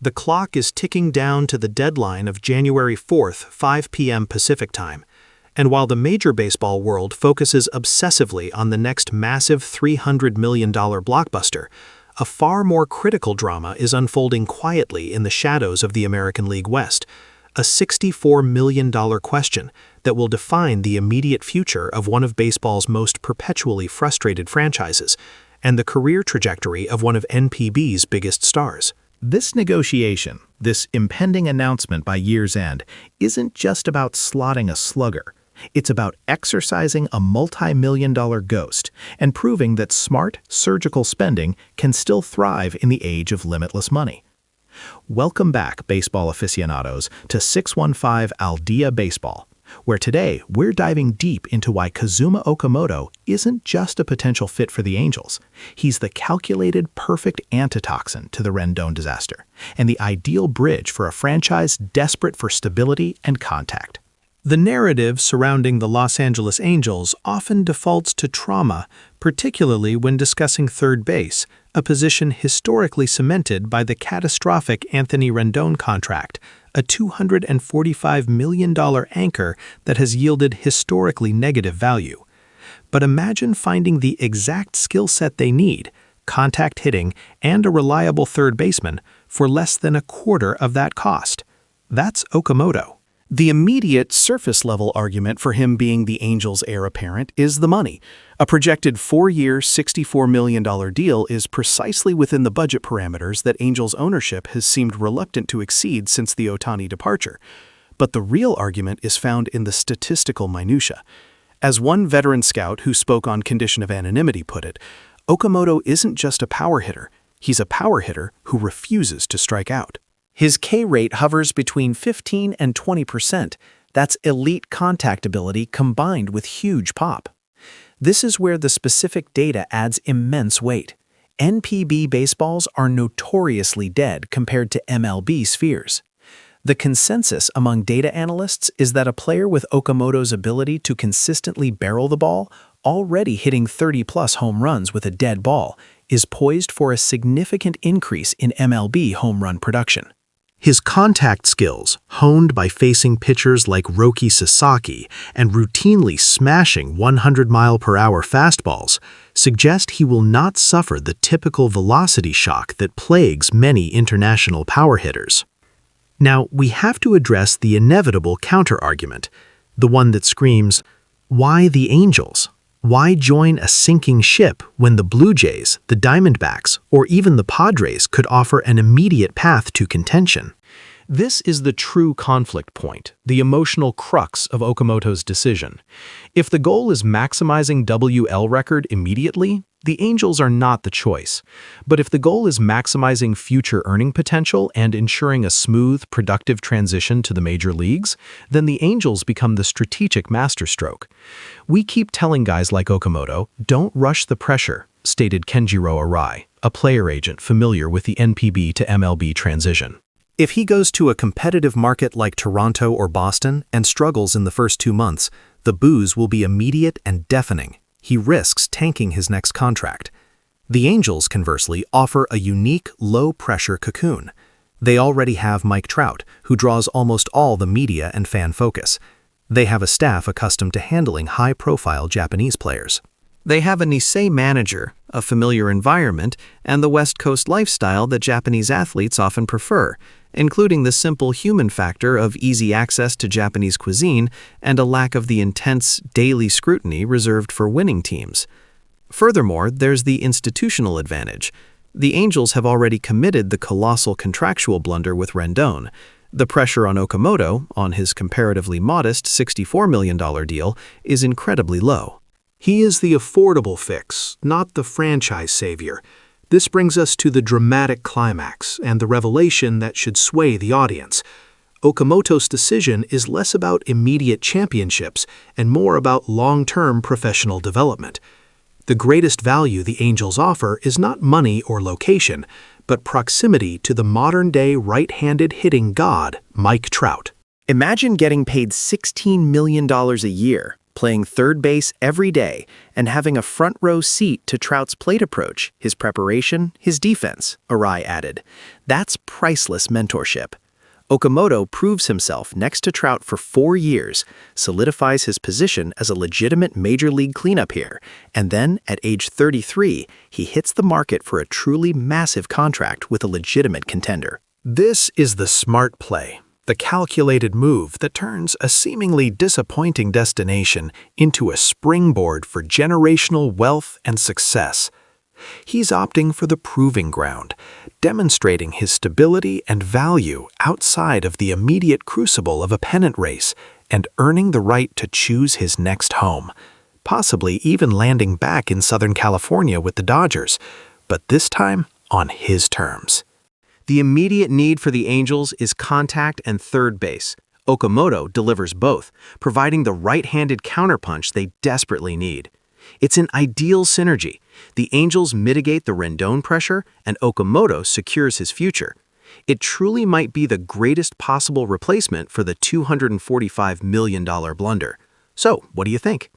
The clock is ticking down to the deadline of January 4th, 5 p.m. Pacific Time. And while the major baseball world focuses obsessively on the next massive $300 million blockbuster, a far more critical drama is unfolding quietly in the shadows of the American League West, a $64 million question that will define the immediate future of one of baseball's most perpetually frustrated franchises and the career trajectory of one of NPB's biggest stars. This negotiation, this impending announcement by year's end, isn't just about slotting a slugger. It's about exercising a multi-million-dollar ghost and proving that smart, surgical spending can still thrive in the age of limitless money. Welcome back, baseball aficionados, to 615 Al Dia Baseball, where today we're diving deep into why Kazuma Okamoto isn't just a potential fit for the Angels. He's the calculated, perfect antitoxin to the Rendon disaster, and the ideal bridge for a franchise desperate for stability and contact. The narrative surrounding the Los Angeles Angels often defaults to trauma, particularly when discussing third base, a position historically cemented by the catastrophic Anthony Rendon contract, a $245 million anchor that has yielded historically negative value. But imagine finding the exact skill set they need, contact hitting, and a reliable third baseman for less than a quarter of that cost. That's Okamoto. The immediate surface-level argument for him being the Angels' heir apparent is the money. A projected 4-year, $64 million deal is precisely within the budget parameters that Angels ownership has seemed reluctant to exceed since the Ohtani departure. But the real argument is found in the statistical minutia. As one veteran scout who spoke on condition of anonymity put it, Okamoto isn't just a power hitter, he's a power hitter who refuses to strike out. His K rate hovers between 15 and 20%. That's elite contact ability combined with huge pop. This is where the specific data adds immense weight. NPB baseballs are notoriously dead compared to MLB spheres. The consensus among data analysts is that a player with Okamoto's ability to consistently barrel the ball, already hitting 30-plus home runs with a dead ball, is poised for a significant increase in MLB home run production. His contact skills, honed by facing pitchers like Roki Sasaki and routinely smashing 100-mile-per-hour fastballs, suggest he will not suffer the typical velocity shock that plagues many international power hitters. Now, we have to address the inevitable counter-argument, the one that screams, why the Angels? Why join a sinking ship when the Blue Jays, the Diamondbacks, or even the Padres could offer an immediate path to contention? This is the true conflict point, the emotional crux of Okamoto's decision. If the goal is maximizing WL record immediately, the Angels are not the choice. But if the goal is maximizing future earning potential and ensuring a smooth, productive transition to the major leagues, then the Angels become the strategic masterstroke. We keep telling guys like Okamoto, don't rush the pressure, stated Kenjiro Arai, a player agent familiar with the NPB to MLB transition. If he goes to a competitive market like Toronto or Boston and struggles in the first 2 months, the boos will be immediate and deafening. He risks tanking his next contract. The Angels, conversely, offer a unique, low-pressure cocoon. They already have Mike Trout, who draws almost all the media and fan focus. They have a staff accustomed to handling high-profile Japanese players. They have a Nisei manager, a familiar environment, and the West Coast lifestyle that Japanese athletes often prefer, including the simple human factor of easy access to Japanese cuisine and a lack of the intense, daily scrutiny reserved for winning teams. Furthermore, there's the institutional advantage. The Angels have already committed the colossal contractual blunder with Rendon. The pressure on Okamoto, on his comparatively modest $64 million deal, is incredibly low. He is the affordable fix, not the franchise savior. This brings us to the dramatic climax and the revelation that should sway the audience. Okamoto's decision is less about immediate championships and more about long-term professional development. The greatest value the Angels offer is not money or location, but proximity to the modern-day right-handed hitting god, Mike Trout. Imagine getting paid $16 million a year, playing third base every day and having a front-row seat to Trout's plate approach, his preparation, his defense, Arai added. That's priceless mentorship. Okamoto proves himself next to Trout for 4 years, solidifies his position as a legitimate major league cleanup hitter, and then, at age 33, he hits the market for a truly massive contract with a legitimate contender. This is the smart play, the calculated move that turns a seemingly disappointing destination into a springboard for generational wealth and success. He's opting for the proving ground, demonstrating his stability and value outside of the immediate crucible of a pennant race and earning the right to choose his next home, possibly even landing back in Southern California with the Dodgers, but this time on his terms. The immediate need for the Angels is contact and third base. Okamoto delivers both, providing the right-handed counterpunch they desperately need. It's an ideal synergy. The Angels mitigate the Rendon pressure, and Okamoto secures his future. It truly might be the greatest possible replacement for the $245 million blunder. So, what do you think?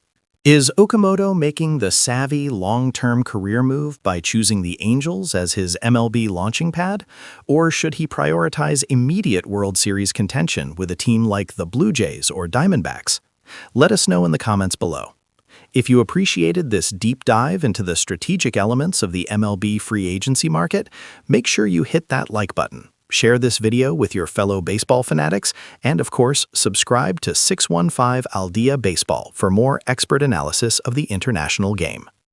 Is Okamoto making the savvy long-term career move by choosing the Angels as his MLB launching pad? Or should he prioritize immediate World Series contention with a team like the Blue Jays or Diamondbacks? Let us know in the comments below. If you appreciated this deep dive into the strategic elements of the MLB free agency market, make sure you hit that like button. Share this video with your fellow baseball fanatics, and of course, subscribe to 615 Al Día Baseball for more expert analysis of the international game.